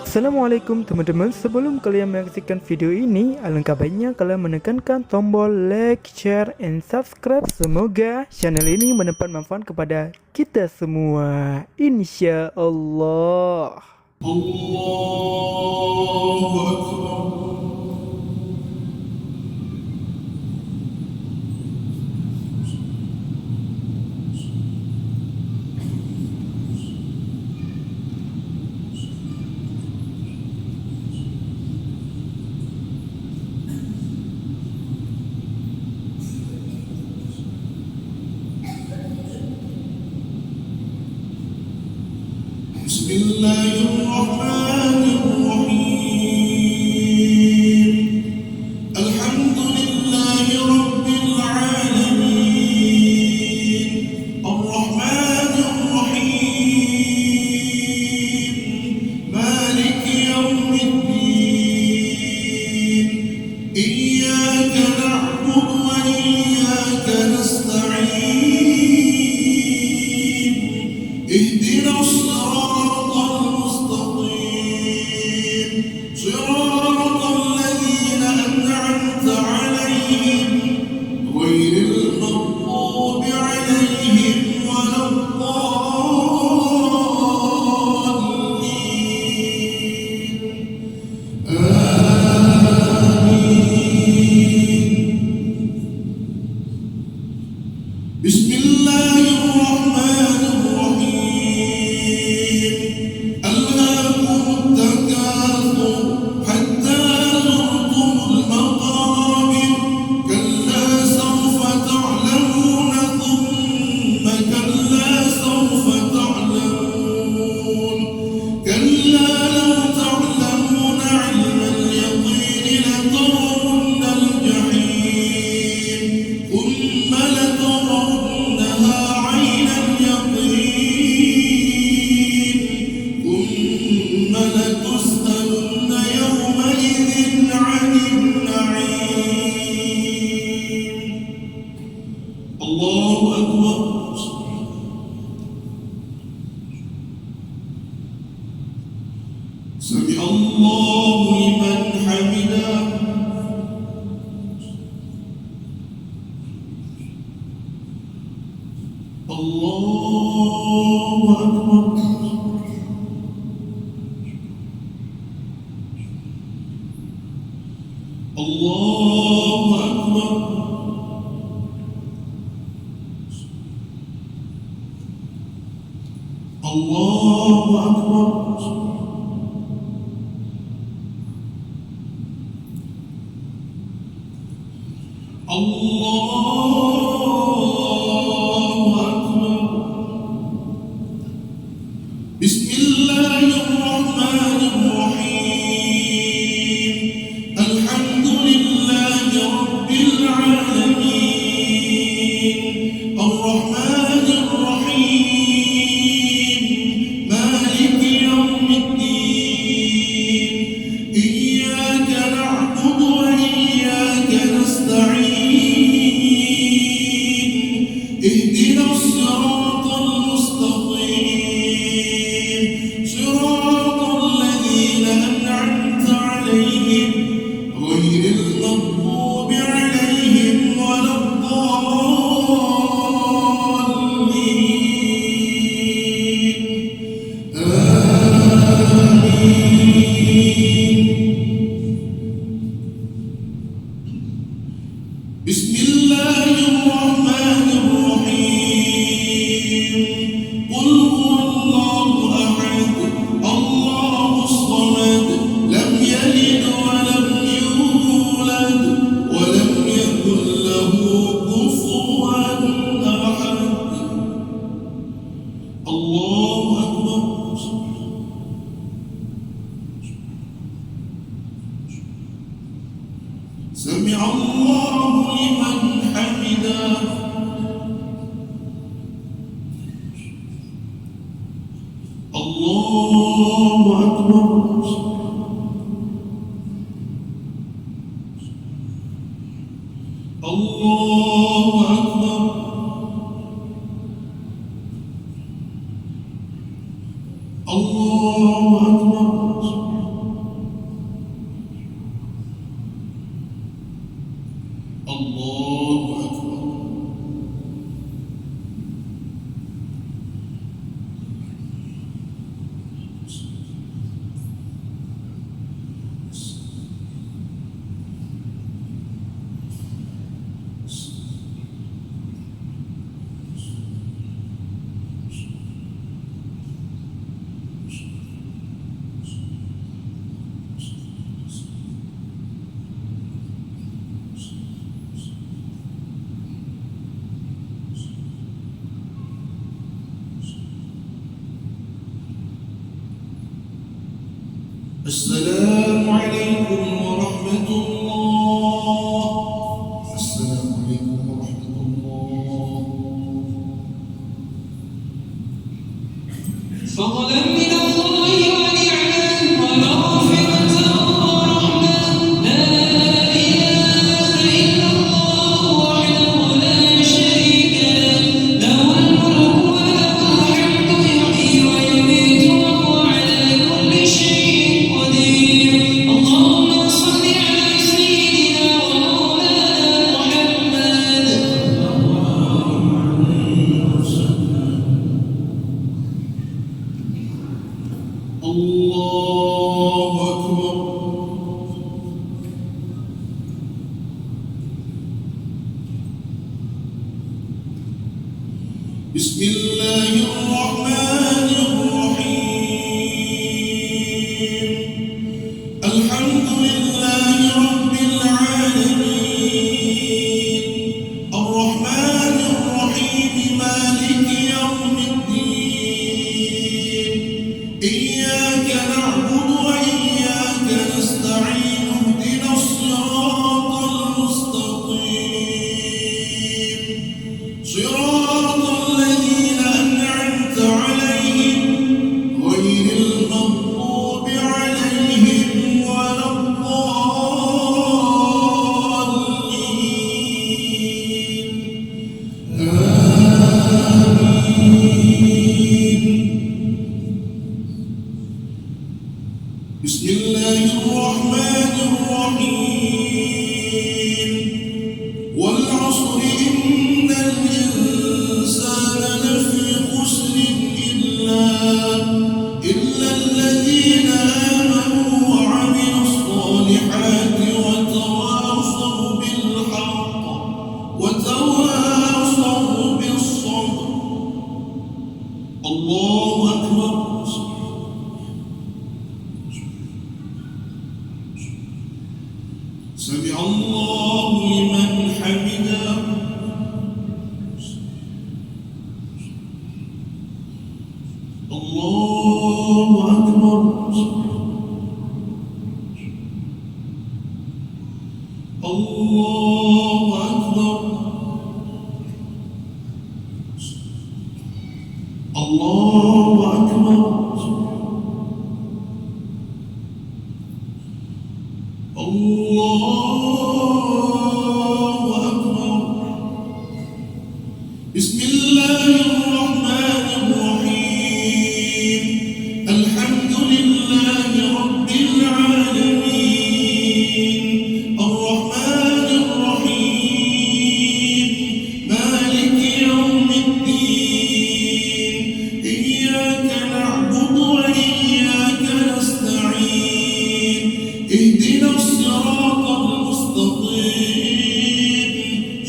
Assalamualaikum teman-teman, sebelum kalian menyaksikan video ini, alangkah baiknya kalian menekankan tombol like, share, and subscribe. Semoga channel ini mendapat manfaat kepada kita semua, insya Allah. Allahu Akbar. Bismillahirrahmanirrahim. Alhamdulillahi Rabbil Alamin. Ar-Rahmanir-Rahim. Maliki Yawmiddin. Iyyaka na'budu wa iyyaka nasta'in. Ihdinas صراط الذين أنعمت عليهم غير المغضوب عليهم ولا الضالين آمين. بسم الله الرحمن الرحيم. ألهاكم التكاثر حتى زرتم المقابر. كلا سوف تعلمون ثم كلا سوف تعلمون. كلا لو تعلمون علم اليقين لترون الجحيم ثم لترونها عين اليقين ثم لتسألن يومئذ عن النعيم. الله أكبر. سمع الله لمن حمده. الله أكبر. الله أكبر. الله أكبر. الله أكبر. بسم الله الرحمن الرحيم. الحمد لله رب العالمين. الرحمن الرحيم. مالك يوم الدين. إياك نعبد وإياك نستعين. اهدنا الصراط المستقيم. صراط الذين أنعمت عليهم غير المغضوب عليهم ولا الضالين آمين. بسم الله الرحمن الرحيم. قل هو الله أحد الله الصمد لم يلد ولم يولد ولم يكن له كفوا أحد. الله أكبر. سمع الله لمن حمده. الله أكبر. الله أكبر. الله أكبر. السلام عليكم ورحمة الله. السلام عليكم ورحمة الله. فضلا من الله ونعمة ومغفرة ورحمة. لا إله إلا الله وحده لا شريك له. له الملك وله الحمد يحيي ويميت وهو على كل شيء قدير. اللهم صل على سيدنا ومولانا محمد. الله أكبر. بسم الله الرحمن الرحيم. الحمد لله رب العالمين. الرحمن الرحيم مالك يوم الدين. إياك نعبد وإياك نستعين اهدنا الصراط المستقيم صراط الذين أنعمت عليهم غير المغضوب عليهم ولا الضالين. بسم الله الرحمن الرحيم. والعصر إن الإنسان لفي خسر إلا الذين آمنوا وعملوا الصالحات وتواصوا بالحق وتواصوا بالصبر. الله أكبر. سمع الله لمن حمده. الله أكبر. الله أكبر. الله أكبر. الله أكبر. بسم الله الرحمن الرحيم. الحمد لله رب العالمين. الرحمن الرحيم مالك يوم الدين. إياك نعبد وإياك نستعين اهدنا الصراط المستقيم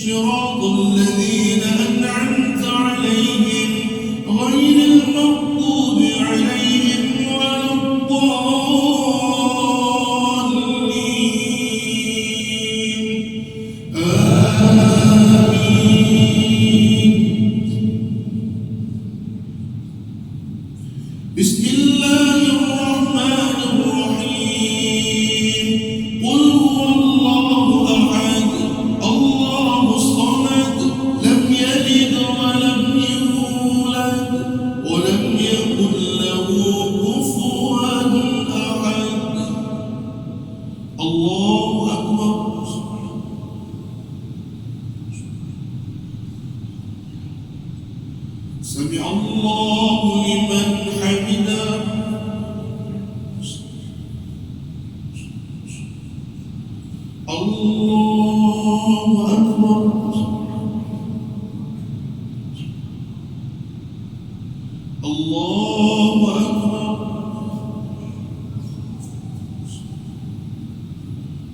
صراط الذين أنعمت عليهم غير المغضوب عليهم ولا الضالين. آمين. بسم الله الرحمن الرحيم. قل هو الله أحد الله الصمد لم يلد ولم يولد ولم يكن له كفوا أحد. الله أكبر. سمع الله لمن حمده. الله أكبر. الله أكبر.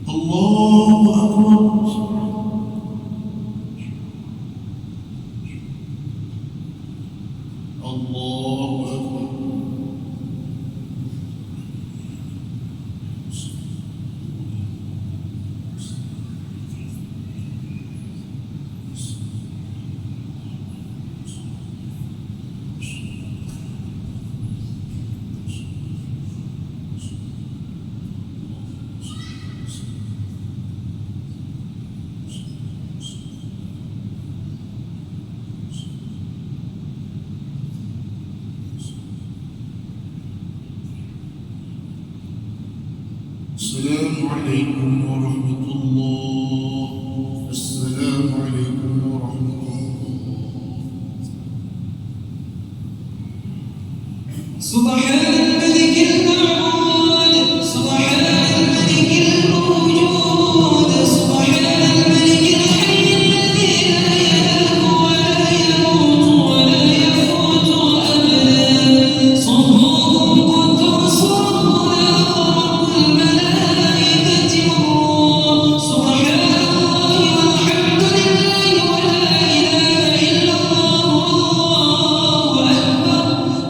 الله أكبر. الله أكبر. السلام عليكم ورحمة الله. السلام عليكم ورحمة الله. سبحان الملك المعبود سبحان الملك الموجود سبحان الملك الحي الذي لا ينام ولا يموت ولا يفوت أبدا صبوح قدوس ربنا ورب الملائكة والروح سبحان الله والحمد لله ولا إله إلا الله والله أكبر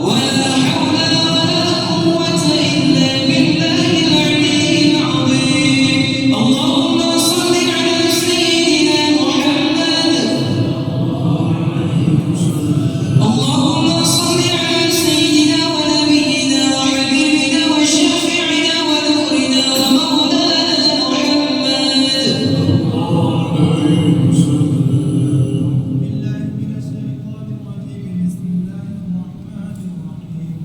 ولا حول ولا قوة إلا بالله العلي العظيم اللهم صل على سيدنا محمد اللهم صل على سيدنا ونبينا وحبيبنا وشفيعنا ونورنا ومولانا محمد بالله من الشيطان الرجيم بسم الله الرحمن الرحيم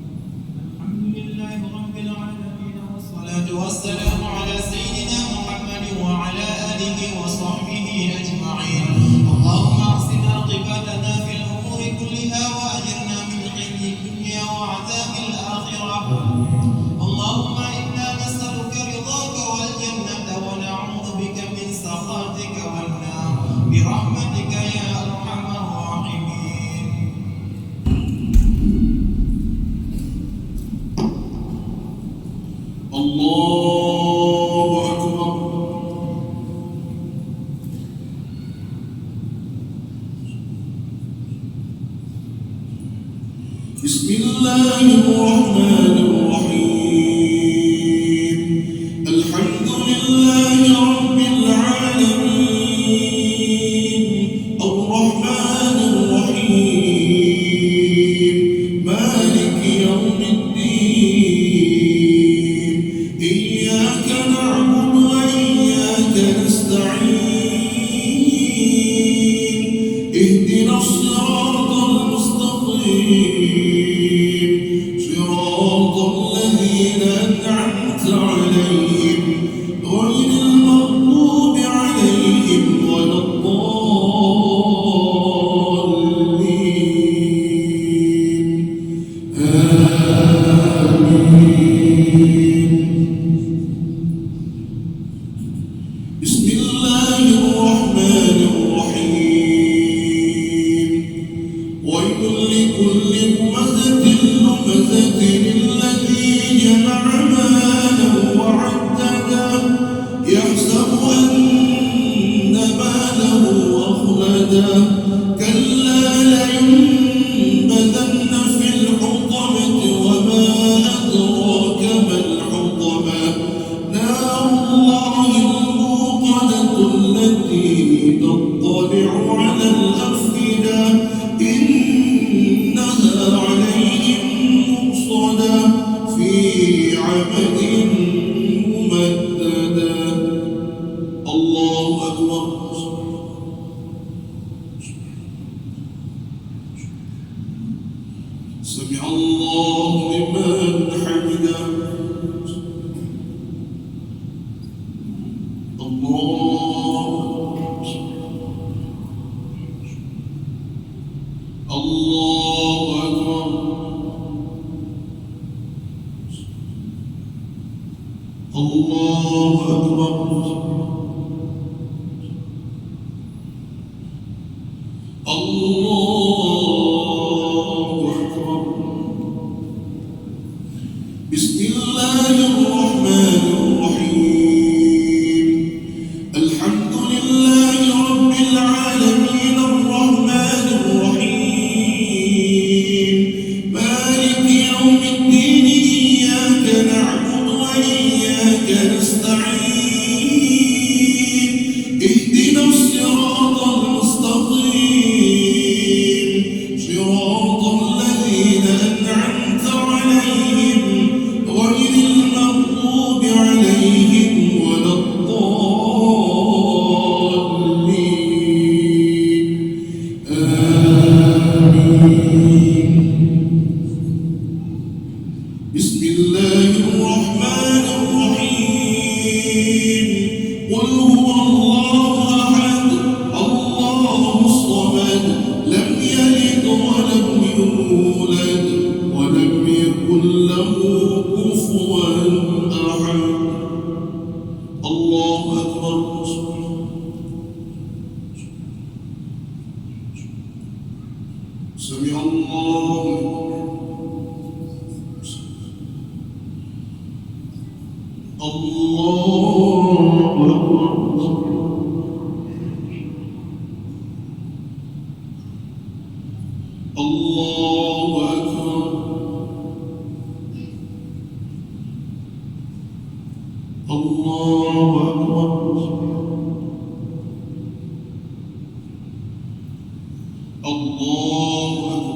الحمد لله رب العالمين والصلاة والسلام على سيدنا محمد وعلى آله وصحبه أجمعين اللهم أحسن عاقبتنا في الأمور كلها وأجرنا من خزي الدنيا وعذاب الآخرة اللهم إنا نسألك رضاك والجنة ونعوذ بك من سخطك والنار برحمتك يا أرحم الراحمين الله أكبر. بسم الله الرحمن الرحيم الحمد لله رب العالمين الرحمن الرحيم مالك يوم الدين إياك نعبد وإياك نستعين اهدنا الصراط المستقيم صراط الذين أنعمت عليهم غير المغضوب عليهم ولا الضالين بسم الله الرحمن الرحيم ويل لكل همزة لمزة الذي جمع مالا وعدده يحسب أن ماله أخلده كلا لينبذن في الحطمة وما أدراك ما الحطمة نار الله الموقدة التي تطلع على الأفئدة إنها عليهم مؤصدة في عمد ممددة الله أكبر. سمع الله لمن حمده الله الله أكبر. الله أكبر. الله أكبر. بسم الله الرحمن الرحيم الحمد لله رب العالمين الرحمن الرحيم مالك يوم الدين إياك نعبد وإياك نستعين اهدنا الصراط المستقيم صراط الذين أنعمت عليهم غير المغضوب عليهم ولا الضالين آمين. بسم الله الرحمن الرحيم قل هو الله أحد الله الصمد لم يلد ولم يولد ولم يكن له كفوا أحد. الله أكبر. سمع الله الله أكبر. الله أكبر. الله أكبر. الله أكبر.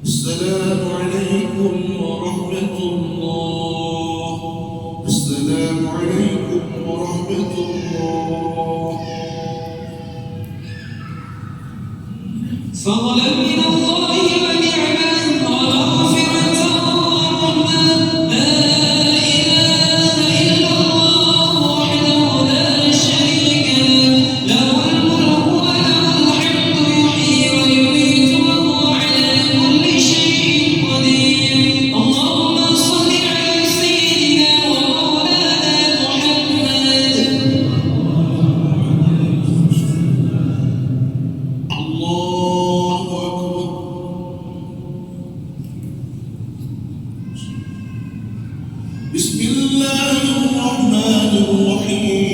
السلام عليكم ورحمة الله. السلام عليكم ورحمة الله. فضلا من الله ونعمة ومغفرة ورحمة. لا إله إلا الله وحده لا شريك له الملك وله الحمد يحيي ويميت وهو على كل شيء قدير. اللهم صل على سيدنا ومولانا محمد. الله أكبر. بسم الله الرحمن الرحيم.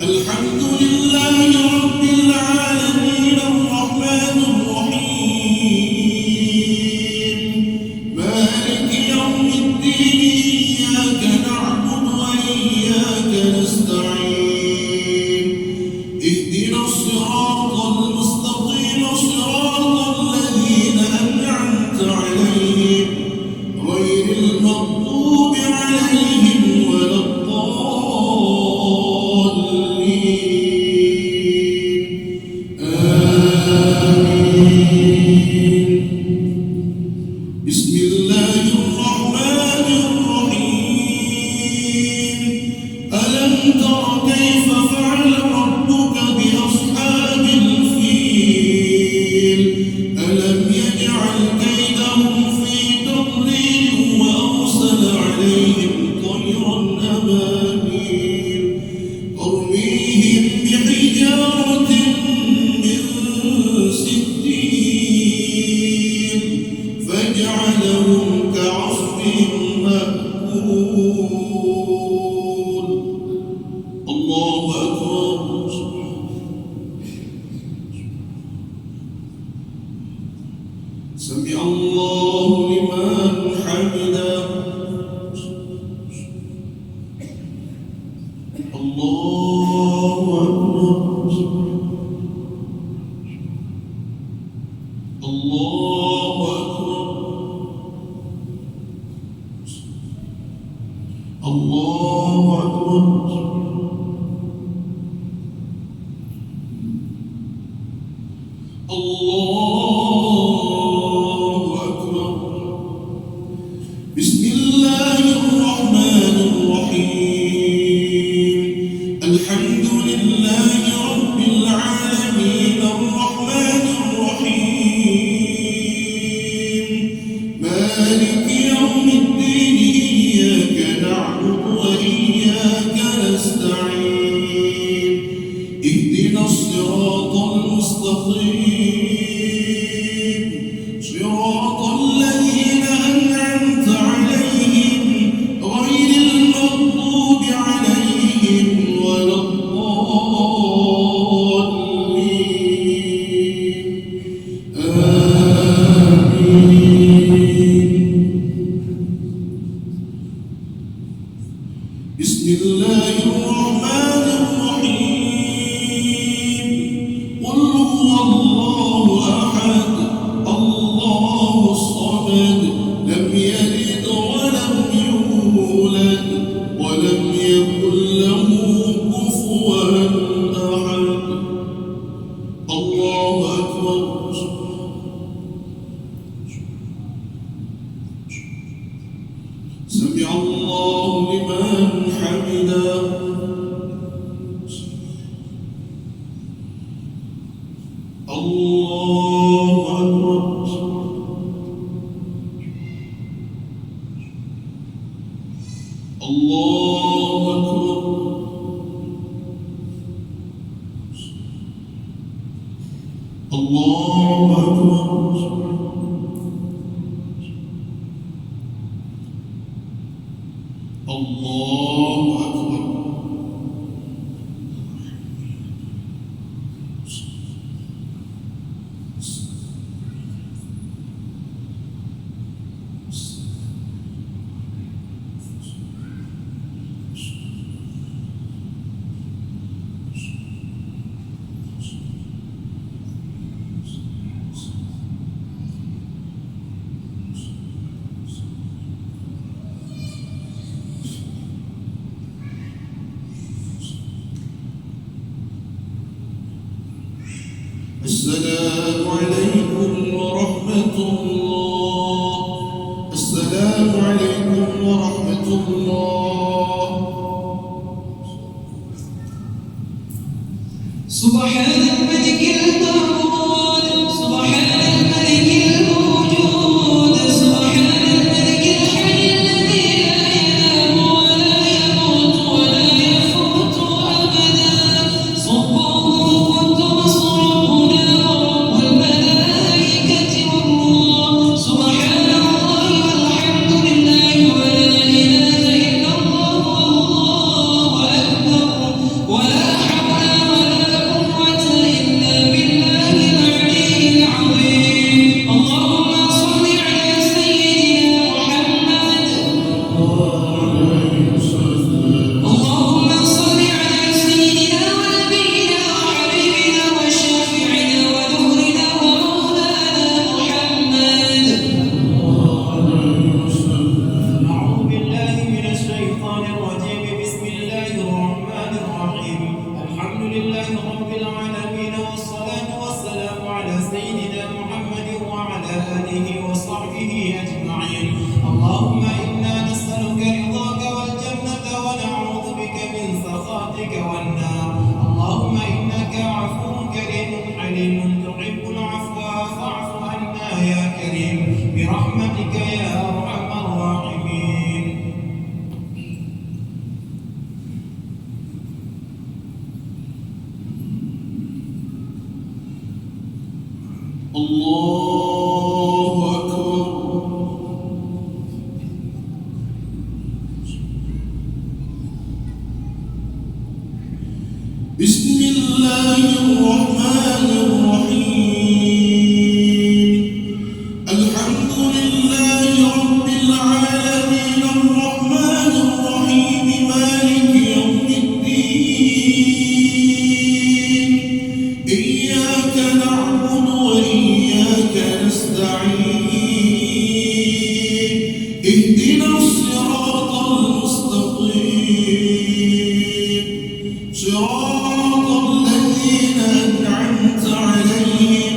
الحمد لله رب العالمين الرحمن الرحيم مالك يوم الدين إياك نعبد وإياك نستعين اهدنا الصراط المستقيم صراط الذين أنعمت عليهم غير المغضوب عليهم ولا الضالين آمين. بسم الله الرحمن الرحيم. ألم تر كيف فعل ربك بأصحاب الفيل ألم يجعل كيدهم في تضليل وأرسل عليهم طيرا أبابيل ترميهم بحجارة من سجيل فجعلهم كعصف مأكول. الله أكبر. سمع الله لمن حمده. الله أكبر. الله أكبر. الله أكبر. الله أكبر. بسم الله الرحمن الرحيم. الحمد لله رب العالمين الرحمن الرحيم مالك يوم الدين إياك نعبد وإياك نستعين اهدنا الصراط المستقيم صراط الذين أنعمت عليهم غير المغضوب عليهم ولا الضالين آمين. الله أكبر الله أكبر الله أكبر الله أكبر السلام عليكم ورحمة الله السلام عليكم ورحمة الله سبحان الملك المعبود سبحان الملك الموجود سبحان الملك الحي الذي لا ينام ولا يموت ولا يفوت أبدا سبحانه قدوس ربنا ورب الملائكة والروح سبحان الله والحمد لله ولا إله إلا الله والله أكبر ولا حول ولا قوة إلا بالله العلي العظيم اللهم صل على سيدنا محمد اللهم صل على سيدنا ونبينا وحبيبنا وشافعنا ونورنا ومولانا محمد أعوذ بالله من الشيطان الرجيم بسم الله الرحمن الرحيم الحمد لله رب العالمين والصلاة والسلام على سيدنا محمد وعلى آله وصحبه أجمعين اللهم إنا نسألك رضاك والجنة ونعوذ بك من سخطك والنار اللهم إنك عفو كريم حليم تحب العفو فاعف عنا يا كريم برحمتك يا أرحم الراحمين الله أكبر بسم الله الرحمن الرحيم الحمد لله رب العالمين الرحمن الرحيم مالك يوم الدين إياك نعبد وإياك نستعين اهدنا الصراط المستقيم صراط الذين أنعمت عليهم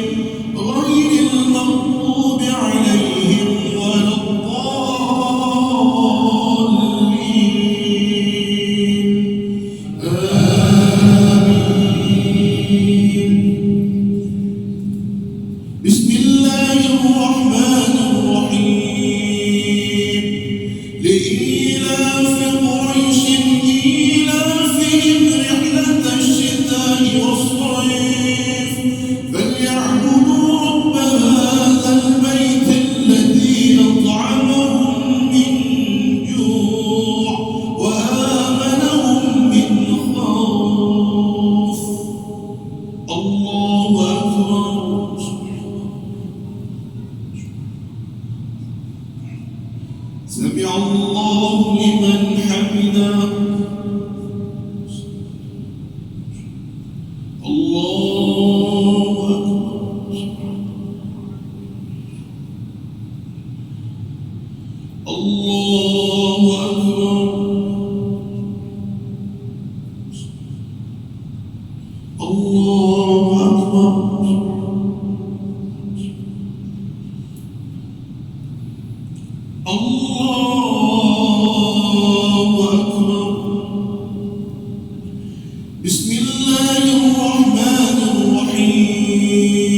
غير المغضوب عليهم ولا الضالين آمين بسم الله الرحمن الرحيم لإيلاف قريش إيلافهم رحلة الشتاء والصيف فليعبدوا رب هذا البيت الذي أطعمهم من جوع وآمنهم من خوف الله أكبر سمع الله لمن حمده الله أكبر الله أكبر الله أكبر الله أكبر بسم الله الرحمن الرحيم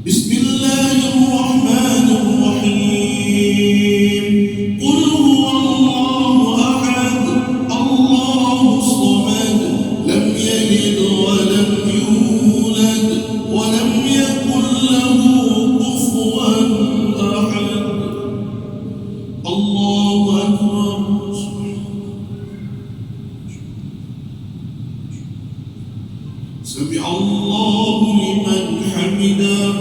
بسم الله الرحمن الرحيم قل هو الله أحد الله الصمد لم يلد ولم يولد ولم يكن له كفوا أحد الله أكبر سمع الله لمن حمده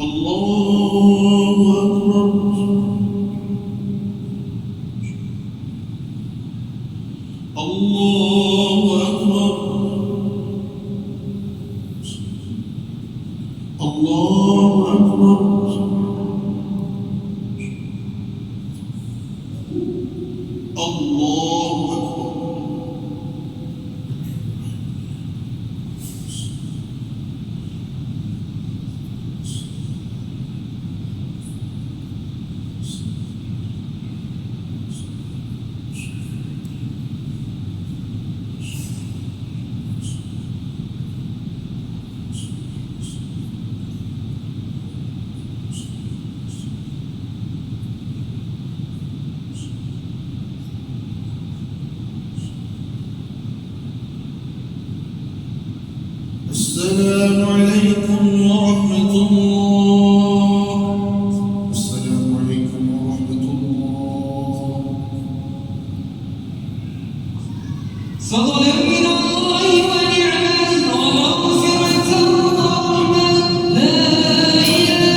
الله أكبر الله أكبر الله أكبر الله أكبر السلام عليكم ورحمة الله. السلام عليكم ورحمة الله. فضلا من الله ونعمة ومغفرة ورحمة لا إله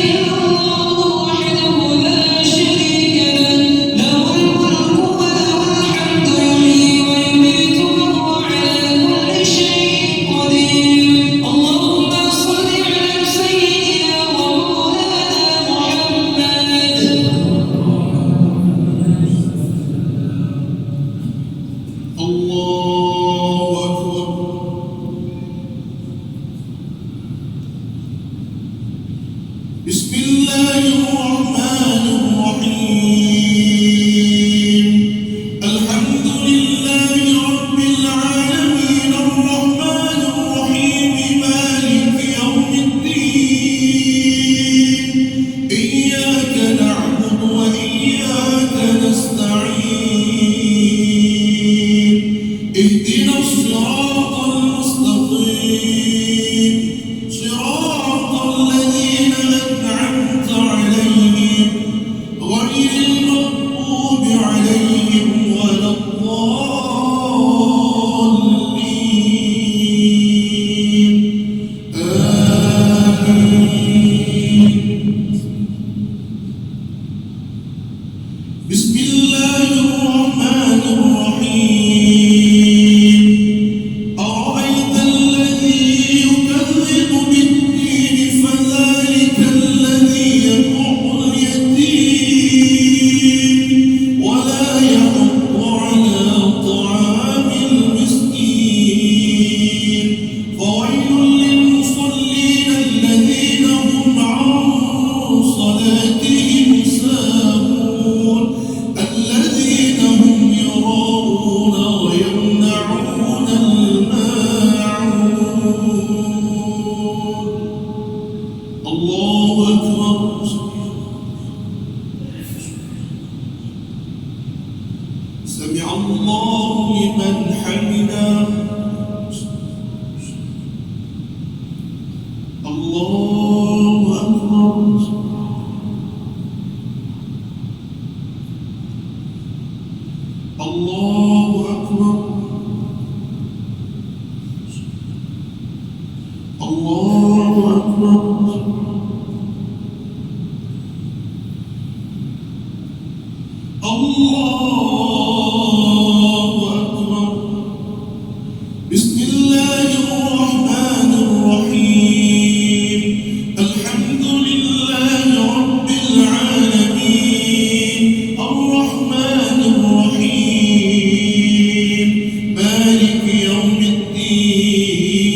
إلا الله وحده لا شريك له له الملك وله الحمد يحيي ويميت وهو على كل شيء قدير اللهم صل على سيدنا ومولانا محمد الله أكبر. بسم الله الرحمن الرحيم الحمد لله رب العالمين الرحمن الرحيم مالك يوم الدين إياك نعبد وإياك نستعين اهدنا الصراط المستقيم صراط الذين أنعمت عليهم غير المغضوب عليهم ولا الضالين آمين. بسم الله الرحمن الرحيم أرأيت الذي يكذب بالدين فذلك الذي يدع اليتيم ولا يحض على طعام المسكين فويل للمصلين الذين هم عن صلاتهم ساهون الذين هم يراءون ويمنعون الماعون الله أكبر. سمع الله لمن حمده الله أكبر. الله أكبر. الله أكبر. الله أكبر. بسم الله الرحمن الرحيم الحمد لله رب العالمين الرحمن الرحيم مالك يوم الدين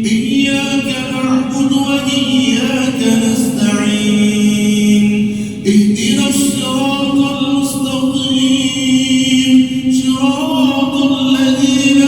إياك نعبد وإياك نستعين اهدنا الصراط المستقيم صراط الذين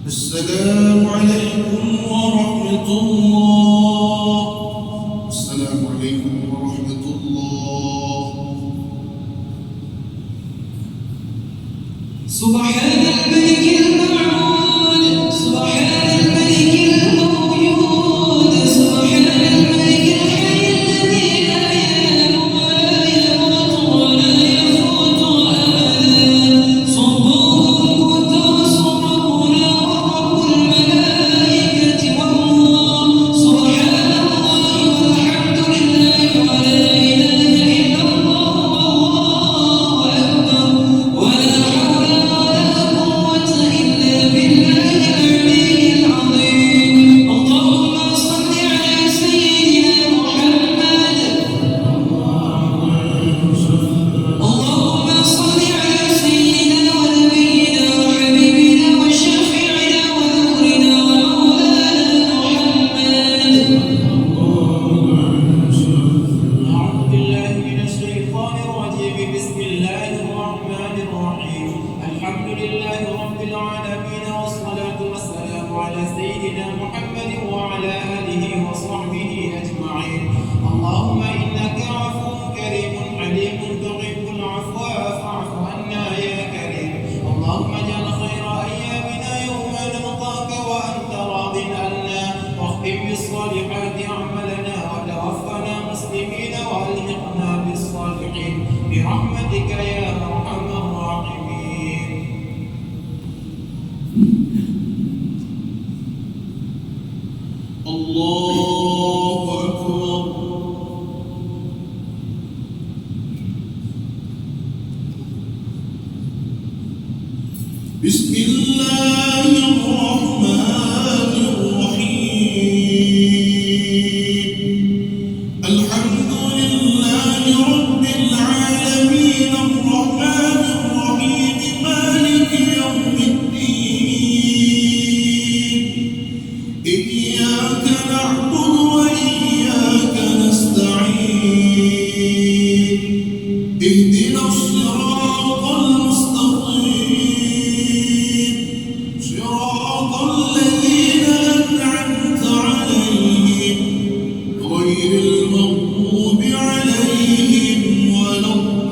السلام عليكم ورحمة الله. السلام عليكم ورحمة الله. سبحان الملك المعبود سبحان الملك الموجود سبحان الملك الحي الذي لا ينام ولا يموت ولا يفوت أبدا صبوه القدوس ربنا ورب الملائكة والروح سبحان الله والحمد لله ولا إله إلا الله والله أكبر ولا حول ولا قوة إلا بالله العلي العظيم. اللهم صل على سيدنا محمد اللهم صل على سيدنا ونبينا وحبيبنا وشفيعنا وذكرنا ومولانا محمد. أعوذ بالله من الشيطان الرجيم. بسم الله الرحمن الرحيم. الحمد لله رب العالمين والصلاة والسلام على سيدنا محمد وعلى آله وصحبه أجمعين. اللهم إنك عفو كريم حليم تحب العفو فاعف عنا يا كريم. اللهم اجعل خير أيامنا يوم نلقاك وأنت راض عنا واختم بالصالحات أعمالنا وتوفنا مسلمين وألحقنا بالصالحين برحمتك يا أرحم الراحمين. الله أكبر. بسم الله الرحمن الرحيم. الحمد لله رب العالمين الرحمن الرحيم مالك يوم الدين. إياك نعبد وإياك نستعين. اهدنا الصراط المستقيم صراط الذين أنعمت عليهم غير المغضوب عليهم ولا الضالين.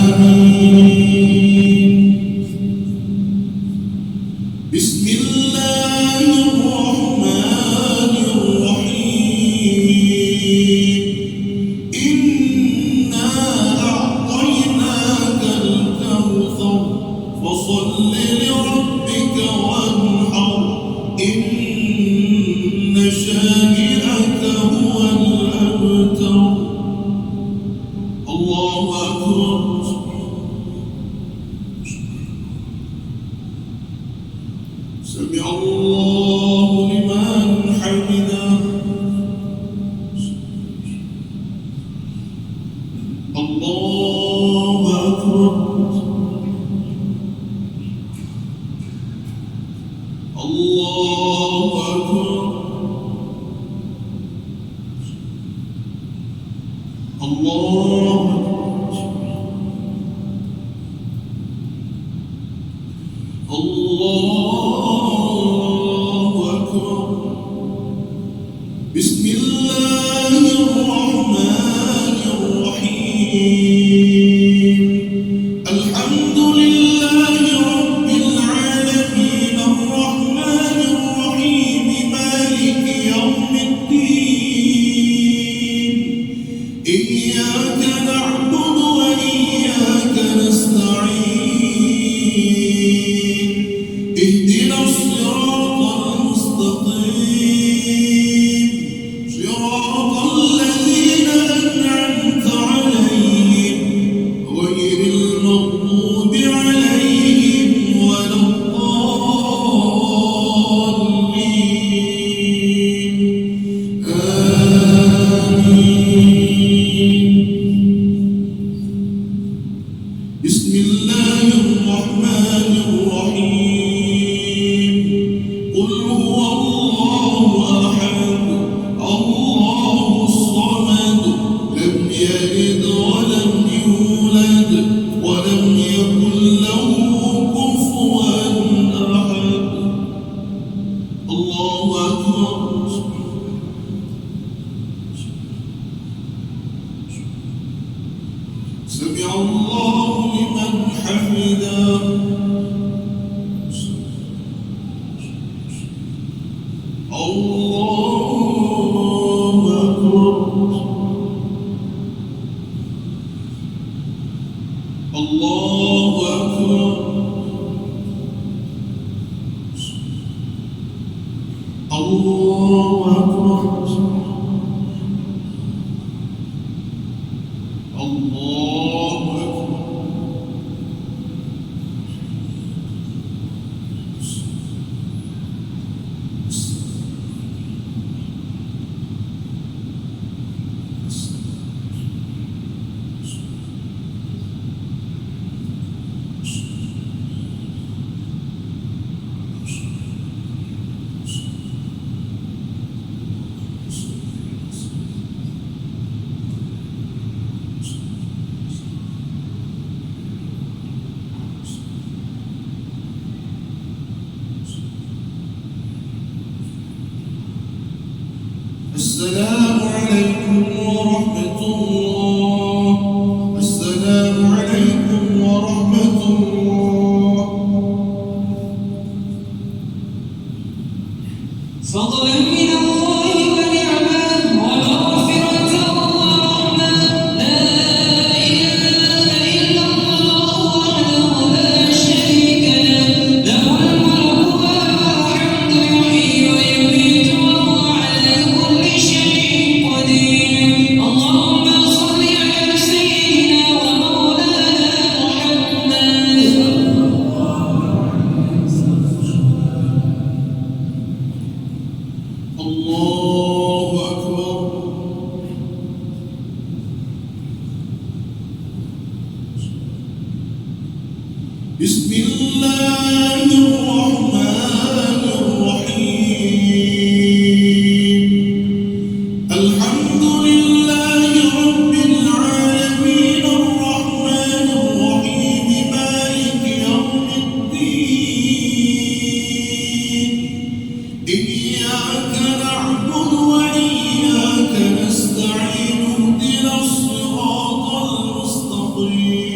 آمين. بسم الله الرحمن الرحيم. إنا أعطيناك الكوثر فصل لربك وانحر إن شانئك هو الأبتر. الله أكبر. سمع الله لمن حمده. الله أكبر. الله أكبر. الله الله أكبر. بسم الله الرحمن الرحيم. الحمد لله رب العالمين الرحمن الرحيم مالك يوم الدين. إياك نعبد سمع الله لمن حمده الله أكبر الله أكبر الله أكبر الله أكبر السلام عليكم ورحمة الله السلام عليكم ورحمة الله فضلا من الله ونعمة ومغفرة ورحمة لا إله إلا الله وحده لا شريك له له الملك وله الحمد يحيي ويميت وهو على كل شيء قدير اللهم صل على سيدنا ومولانا محمد الله أكبر بسم الله الرحمن الرحيم الحمد لله رب العالمين الرحمن الرحيم مالك يوم الدين إياك نعبد وإياك نستعين اهدنا الصراط المستقيم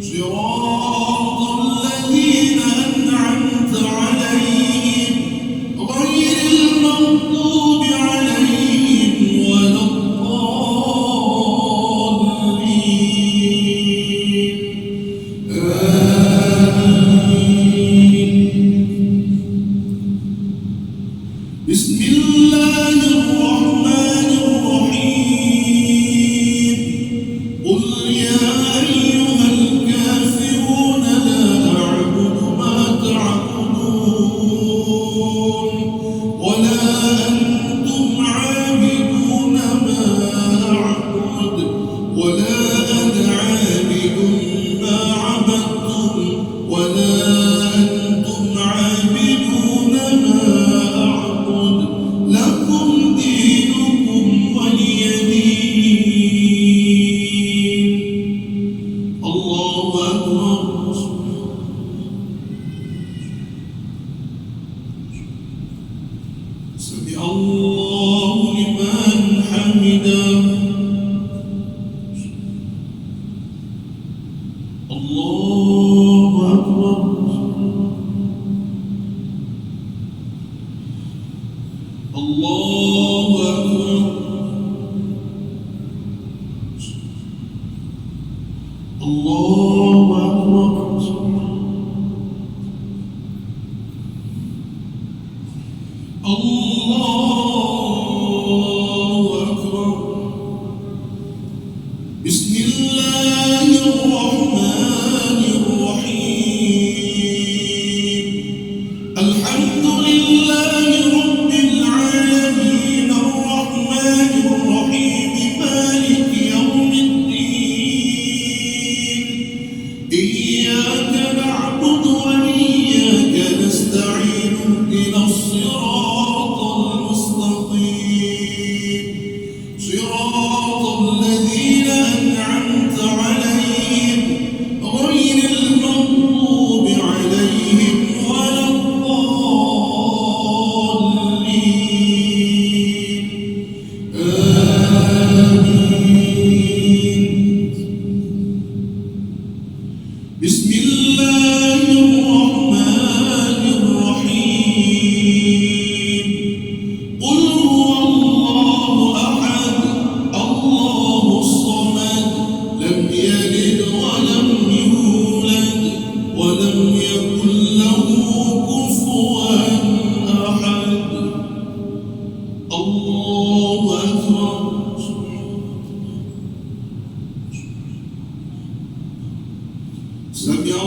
صراط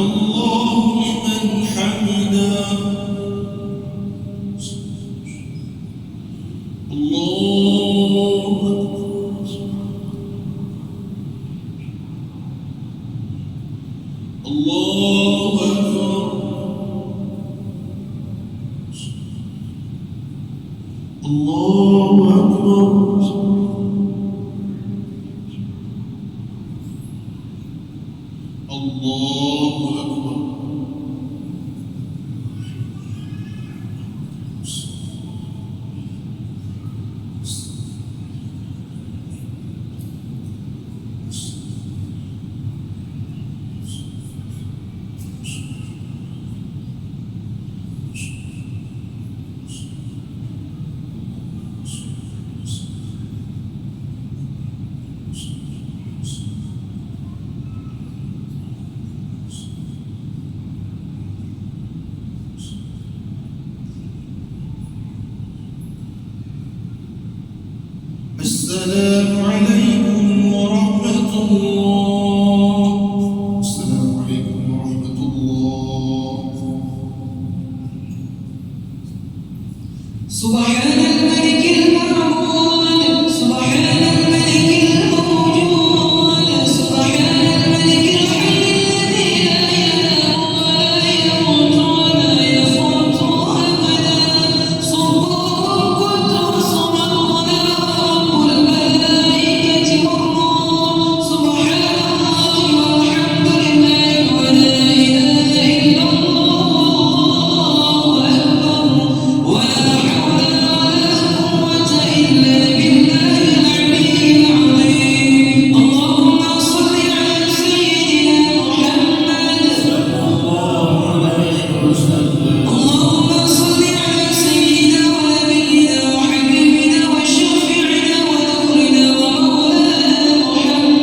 الله لمن حمده الله أكبر الله أكبر الله أكبر الله أكبر السلام عليكم ورحمة الله السلام عليكم ورحمة الله سبحان الملك المعبود سبحان الملك الموجود سبحان الملك الحي الذي لا ينام ولا يموت ولا يفوت أبدا سبحان قدوس ربنا رب الملائكة والروح سبحان الله والحمد لله ولا إله إلا الله أكبر ولا حول ولا قوة إلا بالله العلي العظيم اللهم صل على سيدنا محمد اللهم صل على سيدنا ونبينا وحبيبنا وشفيعنا ونورنا ومولانا محمد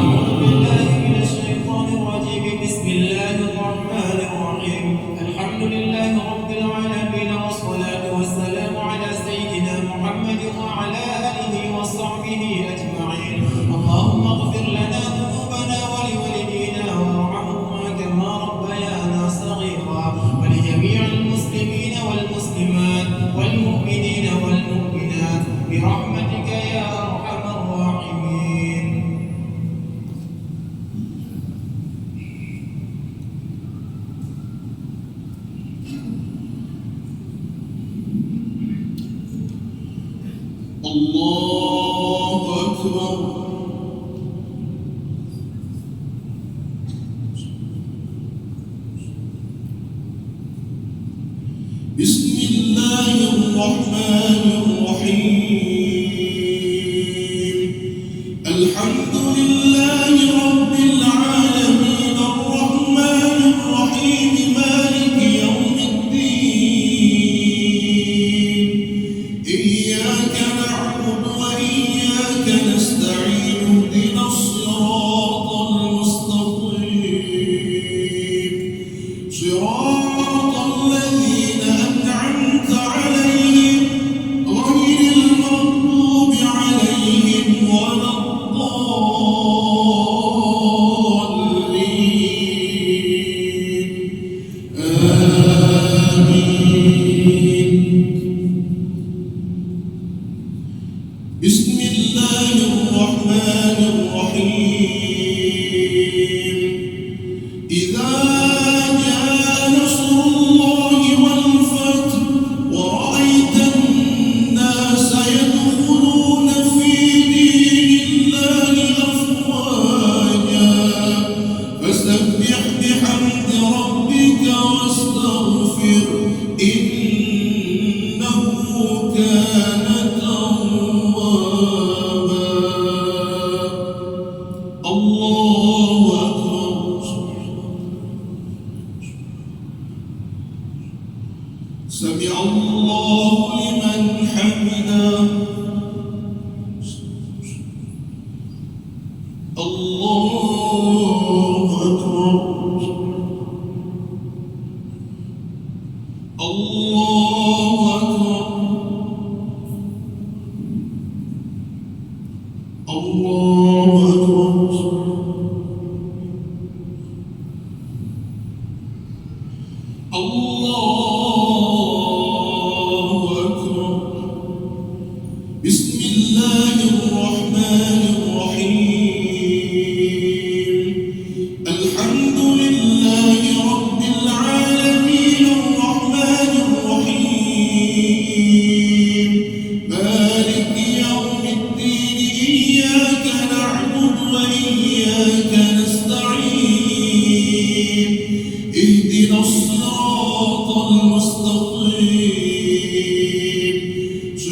أعوذ بالله من الشيطان الرجيم بسم الله الرحمن الرحيم الحمد لله رب العالمين والصلاة والسلام على سيدنا محمد وعلى آله وصحبه أجمعين اللهم اغفر لنا ذنوبنا ولوالدينا وارحمهما كما ربيانا صغيرا ولجميع المسلمين والمسلمات والمؤمنين والمؤمنات برحمتك يا أرحم الراحمين الله أكبر بسم الله الرحمن الرحيم الحمد لله رب العالمين الرحمن الرحيم مالك يوم الدين إياك نعبد وإياك نستعين اهدنا الصراط المستقيم صراط الذين أنعمت عليهم غير المغضوب عليهم ولا الضالين آمين بسم الله الرحمن الرحيم إذا جاء نصر الله والفتح ورأيت الناس يدخلون في دين الله أفواجا فسبح بحمد ربك واستغفر إنه كان توابا الله أكبر سمع الله لمن حمده الله أكبر الله أكبر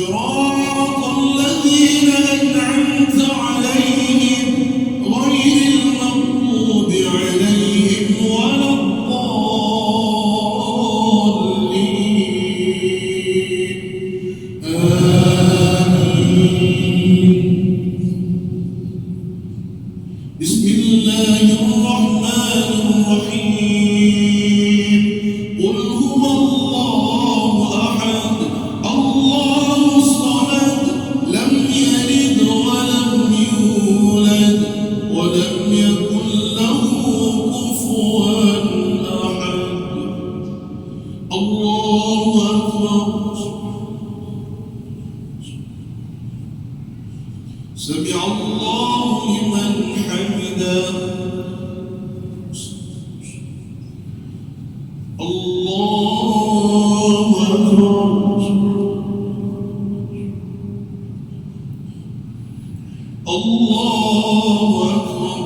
صراط الذين أنعمت عليهم غير المغضوب عليهم ولا الضالين آمين. بسم الله الرحمن الرحيم قل هو الله أحد الله الصمد لم يلد ولم يولد ولم يكن له كفوا أحد الله أكبر سمع الله لمن حمده الله أكبر الله أكبر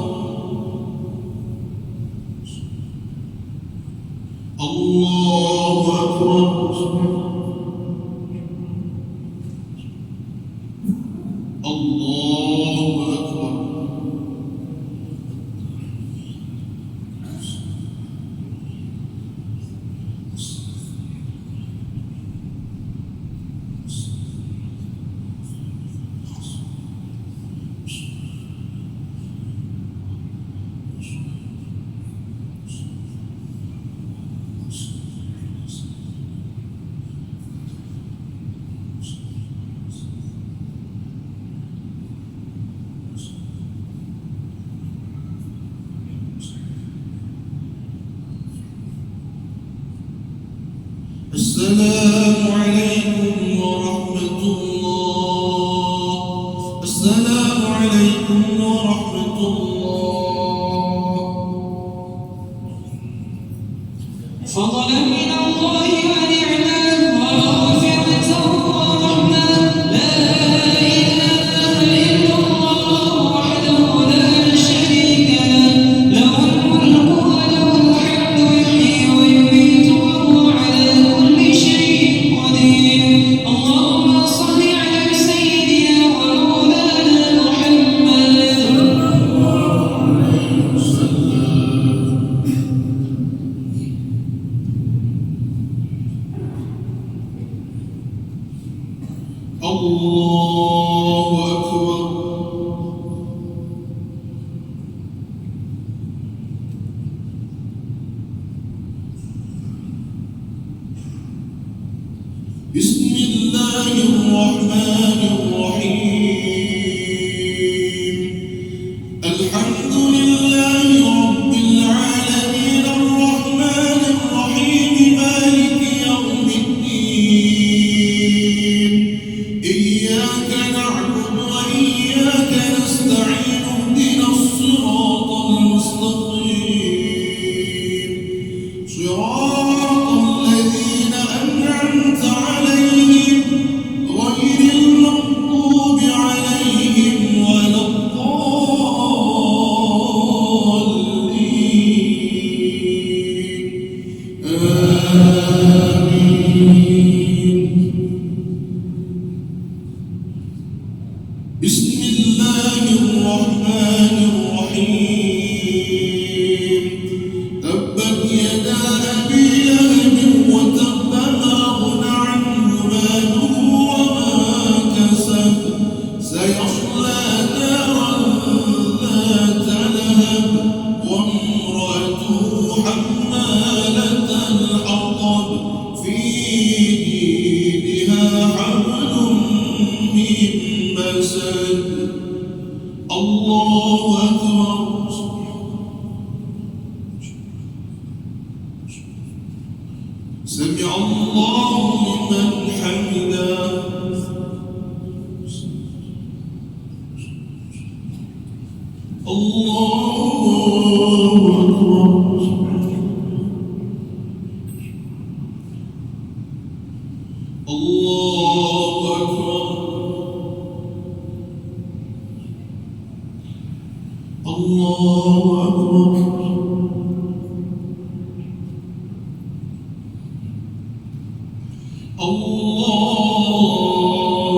الله أكبر الله أكبر السلام عليكم ورحمة الله السلام عليكم ورحمة الله فضلا من الله ونعمة ومغفرة ورحمة لا إله إلا الله وحده لا شريك له له الملك وله الحمد يحيي ويميت وهو على كل شيء قدير اللهم صل على سيدنا ومولانا محمد الله أكبر بسم الله الرحمن الرحيم الحمد لله رب العالمين الرحمن الرحيم مالك يوم الدين إياك نعبد وإياك نستعين اهدنا الصراط المستقيم صراط الذين أنعمت عليهم غير المغضوب عليهم ولا الضالين آمين. بسم الله الرحمن الرحيم تبت يدا أبي لهب وتب ما أغنى عنه ماله وما كسب سيصلى نارا ذات لهب وامرأته حمالة الحطب في جيدها حبل من مسد الله أكبر سمع الله لمن حمده الله أكبر الله أكبر الله أكبر الله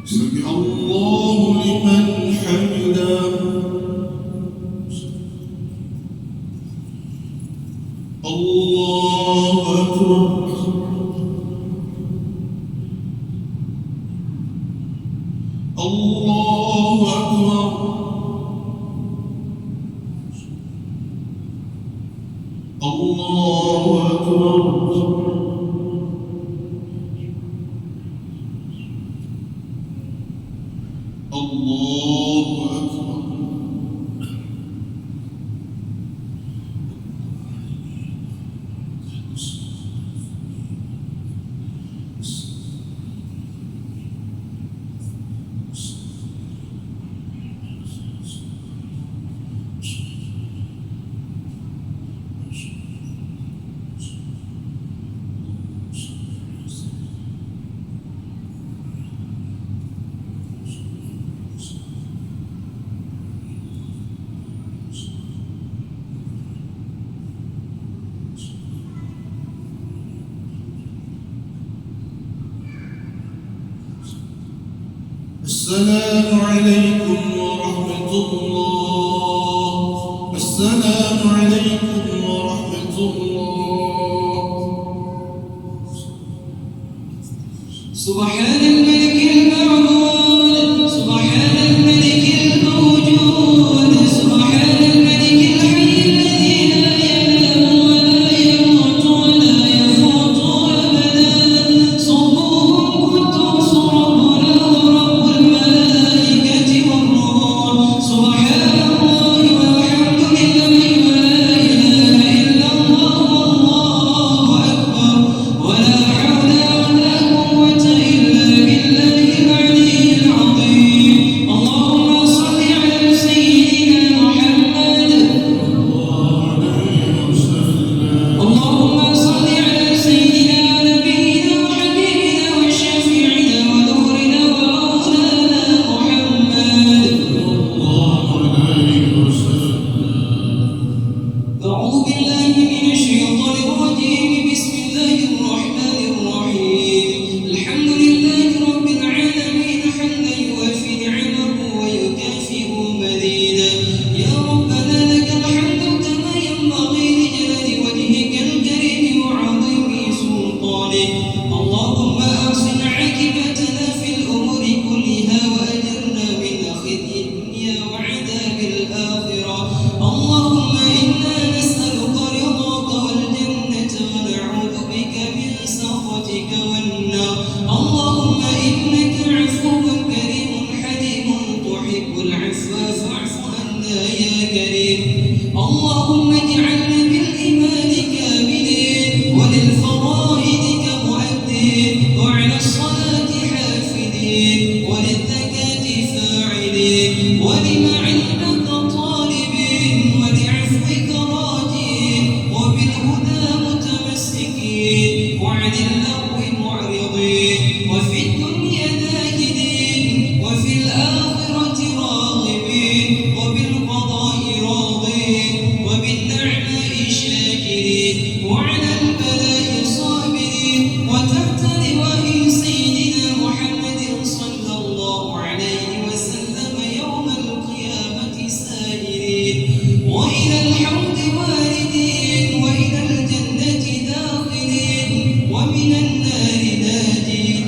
سمع الله لمن حمده الله أكبر الله أكبر الله أكبر الله أكبر السلام عليكم ورحمة الله السلام عليكم ورحمة الله سبحان الملك المعبود سبحان الملك الموجود سبحان الملك الحي الذي لا ينام ولا يموت ولا يفوت أبدا صبوه قدوس ربنا ورب الملائكة والروح سبحان الله والحمد لله ولا إله إلا الله والله أكبر ولا حول ولا قوة إلا بالله العلي العظيم اللهم صل على سيدنا محمد اللهم صل على سيدنا نبينا وحبيبنا وشفيعنا ونورنا ومولانا محمد أعوذ بالله من الشيطان الرجيم بسم الله الرحمن الرحيم الحمد لله رب العالمين حمدا يوافي نعمه ويكافئ مزيدا يا ربنا لك الحمد كما ينبغي لجلال وجهك الكريم وعظيم سلطانك اللهم أحسن عاقبتنا في الأمور كلها وأجرنا من خزي الدنيا وعذاب الآخرة اللهم إنا نسألك رضاك والجنة ونعوذ بك من سخطك والنار اللهم إنك عفو كريم حليم تحب العفو فاعف عنا يا كريم اللهم اجعلنا بالإيمان كاملين وللفرائض كمؤدين وعلى الصلاة حافظين وللزكاة فاعلين ولما علمك طالبين ولعفوك راجين وبالهدى متمسكين وعن اللغو معرضين وفي الدنيا ذاكرين وفي الآخرة راغبين وبالقضاء راضين وبالنعماء شاكرين وعلى البلاء صابرين وتحت لواء سيدنا محمد صلى الله عليه وسلم يوم القيامة سائرين وإلى الحوض واردين وإلى الجنة داخلين ومن النار ناجين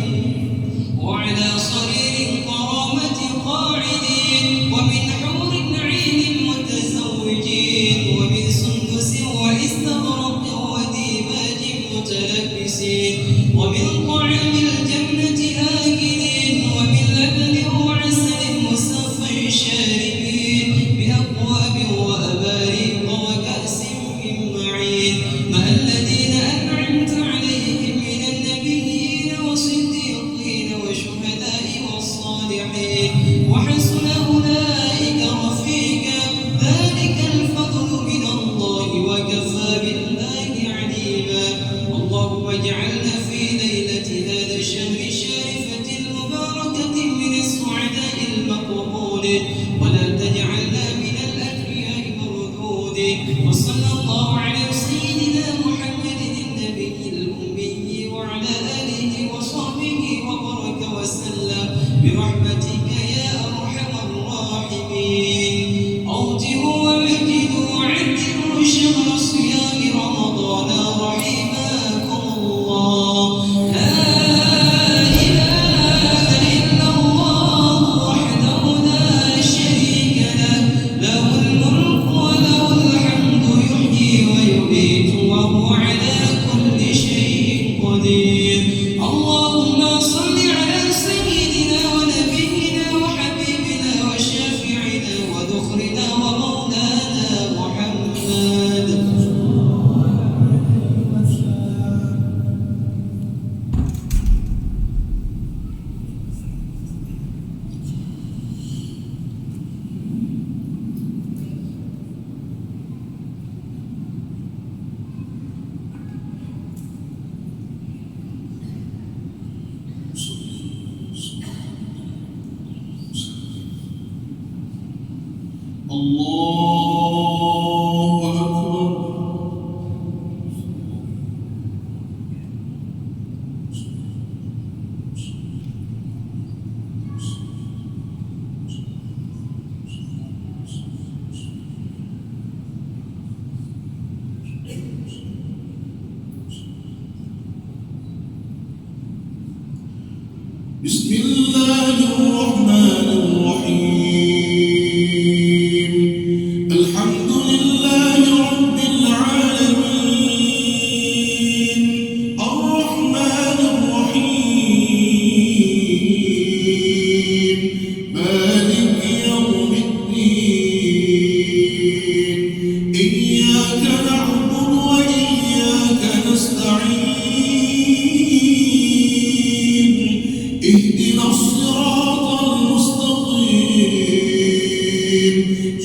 وعلى صرير الكرامة قاعدين ومن حور العين متزوجين ومن سندس واستبرق وديباج متلبسين ومن طعام الجنة آكلين ومن لبن وعسل مصفى شاربين بأكواب وأباريق وكأس من معين مع الذين أنعمت عليهم من النبيين والصديقين والشهداء والصالحين وحسن أولئك رفيقا ذلك الفضل من الله وكفى بالله عليما اللهم اجعلنا في ليلة هذا الشهر الشريفة المباركة من السعداء المقبولين ولا تجعلنا من الأنبياء المردودين وصلى الله على سيدنا محمد النبي الأمي وعلى آله وصحبه وبارك وسلم برحمته قدير. اللهم صل على سيدنا ونبينا وحبيبنا وشافعنا وذخرنا ومولانا محمد. الله أكبر. بسم الله الرحمن الرحيم. الحمد لله رب العالمين الرحمن الرحيم مالك يوم الدين إياك نعبد وإياك نستعين اهدنا الصراط المستقيم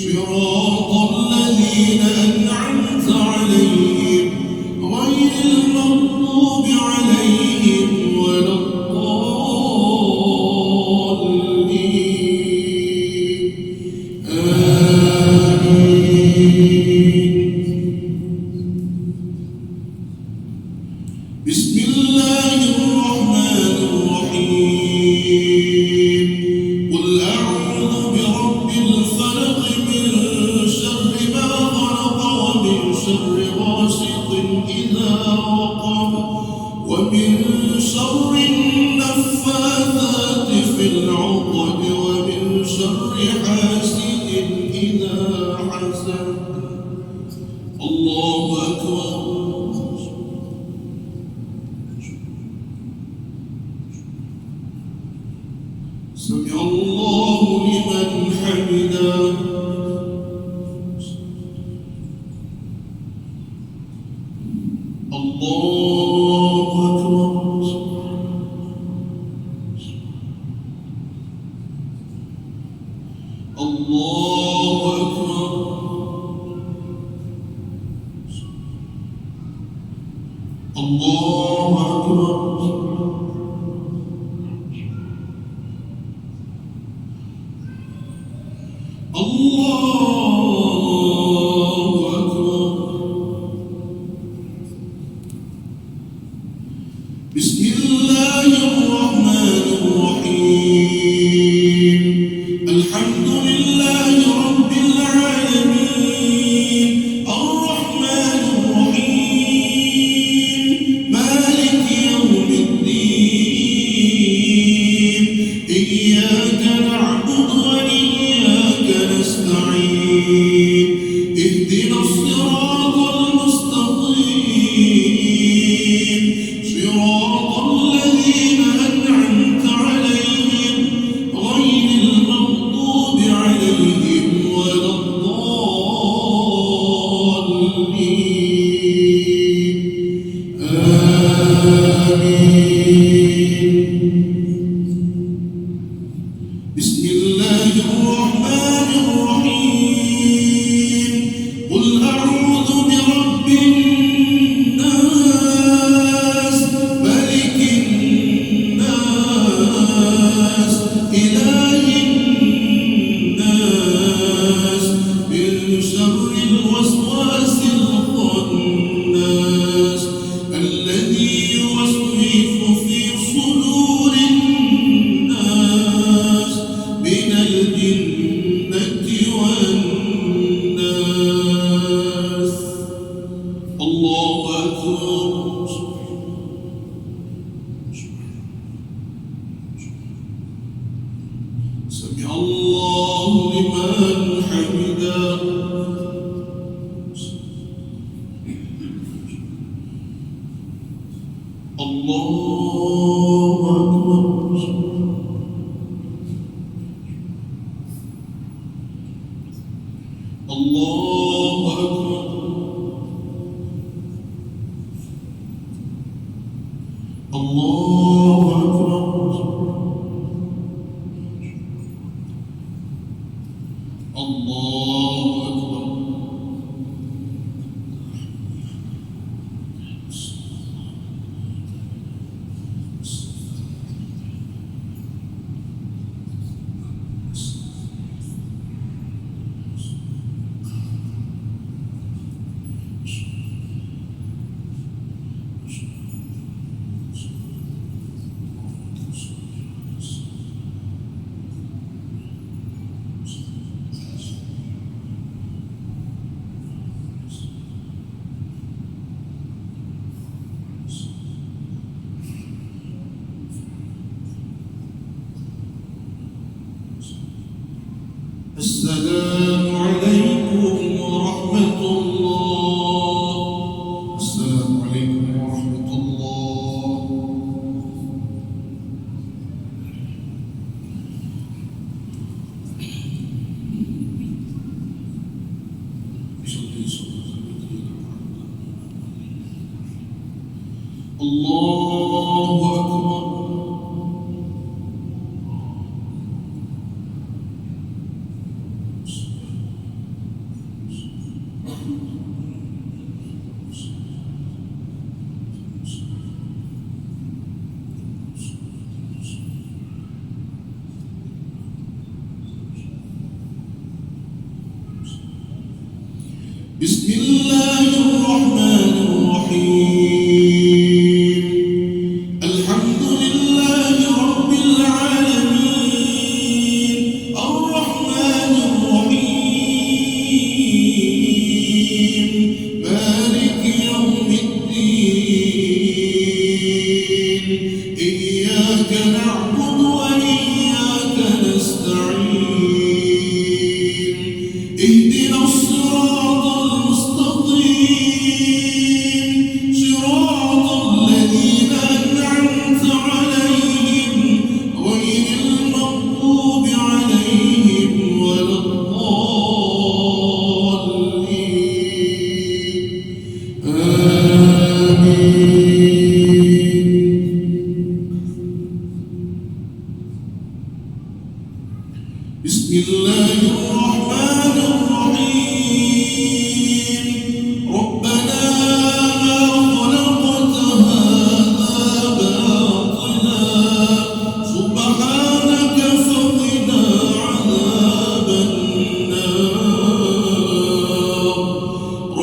صراط الذين أنعمت عليهم غير المغضوب عليهم ولا الضالين آمين. بسم الله الرحمن الرحيم. قل أعوذ برب الفلق من شر ما خلق ومن شر غاسق إذا وقب ومن شر النفاثات في العقد ومن شر حاسد إذا حسد. الله أكبر. سمع الله لمن حمده. الله أكبر. الله أكبر. الله أكبر. الله أكبر. بسم الله الرحمن الرحيم. الحمد لله رب العالمين الرحمن الرحيم مالك يوم الدين إياك نعبد وإياك نستعين اهدنا الصراط المستقيم صراط الذين أنعمت عليهم غير المغضوب عليهم ولا الضالين آمين. بسم الله الرحمن الرحيم. قل أعوذ برب الناس ملك الناس إله الناس من شر الوسواس الخناس الذي يوسوس في صدور الله أكبر الله أكبر الله أكبر الله أكبر السلام عليكم ورحمة الله. السلام عليكم ورحمة الله. الله أكبر. بسم الله الرحمن الرحيم. الحمد لله رب العالمين الرحمن الرحيم مالك يوم الدين إياك نعبد وإياك نستعين اهدنا الصراط صراط الذين أنعمت عليهم غير المغضوب عليهم ولا الضالين آمين. بسم الله الرحمن الرحيم. ربنا ما خلقت هذا باطلا سبحانك فقنا عذاب النار.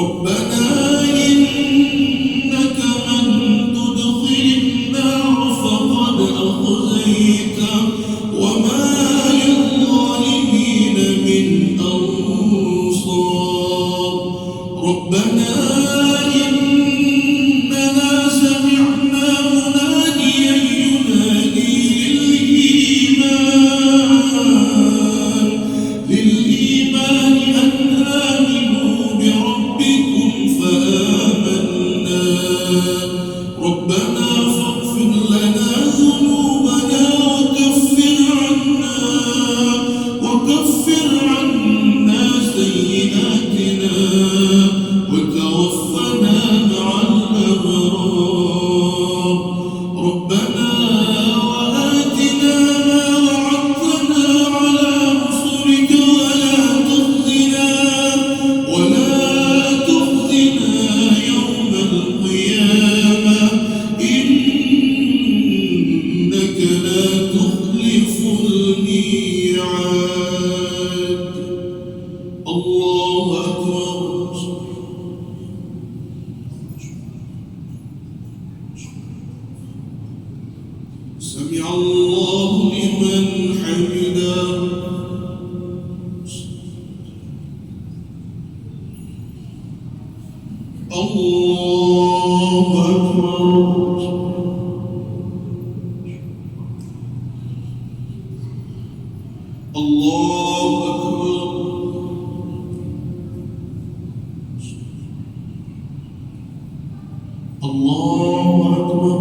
ربنا إنك من تدخل النار فقد أخزيته وما للظالمين من أنصار. ربنا إننا سمعنا مناديا ينادي للإيمان أن آمنوا بربكم فآمنا. ربنا فاغفر لنا ذنوبنا وكفر عنا سيئاتنا وتوفنا مع الأبرار. ربنا وآتنا ما وعدتنا على رسلك ولا تخزنا يوم القيامة إنك لا تخلف الميعاد. الله أكبر. سمع الله لمن حمده. الله أكبر. الله أكبر. الله أكبر.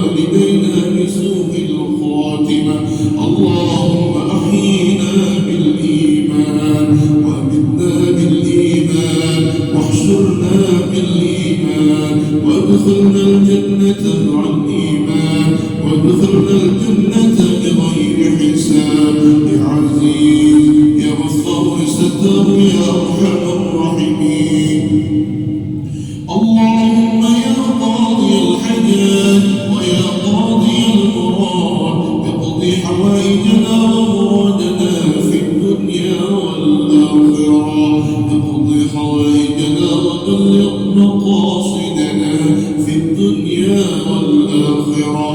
اقض حوائجنا وبلغ مقاصدنا في الدنيا والآخرة.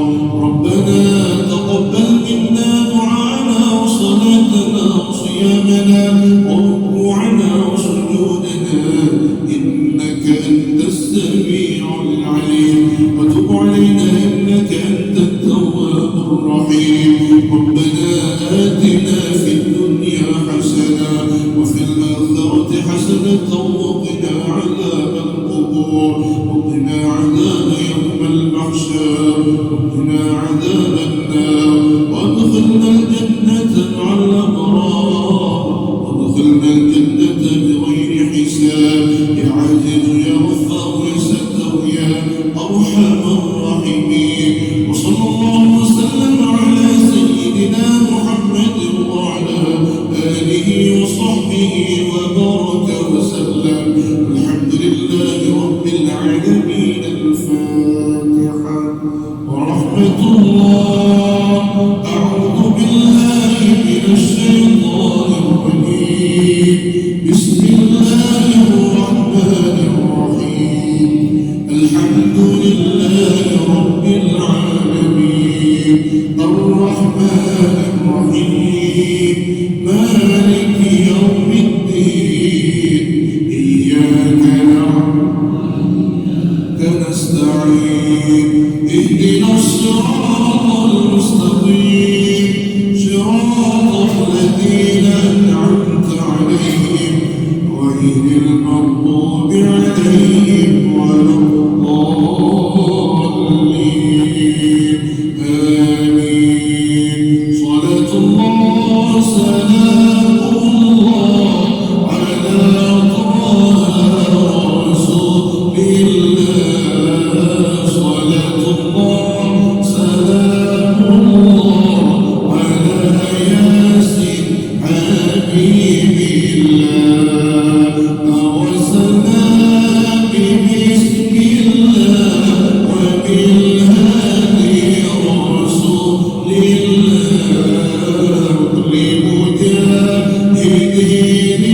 ربنا تقبل منا دعانا وصلاتنا وصيامنا وركوعنا وسجودنا إنك أنت السميع العليم، وتب علينا إنك أنت التواب الرحيم. ربنا آتنا في الدنيا حسنة وفي الآخرة حسنة وقنا عذاب القبور وقنا عذاب يوم المحشر وقنا عذاب النار وادخلنا الجنة مع الأبرار وادخلنا الجنة بغير حساب يا عزيز يا غفار يا ستر يا أرحم الراحمين. وصلى الله وسلم على سيدنا محمد وعلى آله وصحبه وبارك وسلم. الحمد لله رب العالمين. الفاتحة. ورحمة الله. أعوذ بالله من الشيطان الرجيم. بسم الله الرحمن الرحيم. الحمد لله رب العالمين. الرحمن الرحيم. مالك يوم الدين. إياك نعبد ونستعين. اهدنا الصراط المستقيم صراط الذين أنعمت عليهم غير المغضوب عليهم ولا الضالين. آمين. صلاة الله سلام الله على طه رسول الله. صلاة الله سلام الله على ياسين حبيب الله. وسلام بسم الله وبالهادي رسول الله. لمجاهدين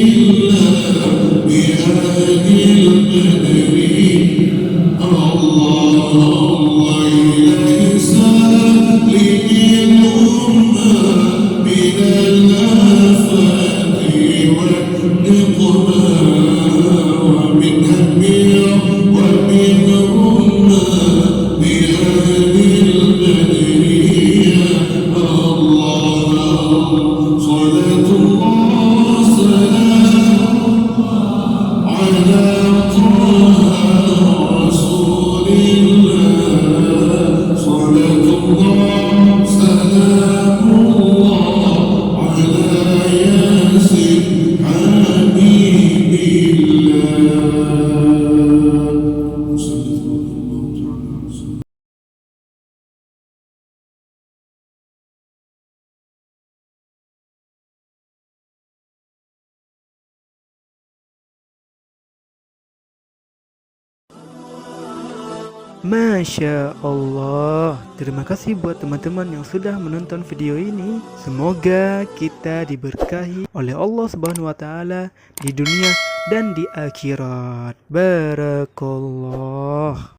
الله بأهل البدر. الله إلهي سلم الأمة من الآفات والنقمة ومن همها ومن رمة بأهل البدر. الله صلاة الله سلام على طه رسول الله. صلاة الله سلام الله على ياسين حبيب الله. صلى الله تعالى وسلم. Masya Allah. Terima kasih buat teman-teman yang sudah menonton video ini. Semoga kita diberkahi oleh Allah Subhanahu wa taala di dunia dan di akhirat. Barakallah.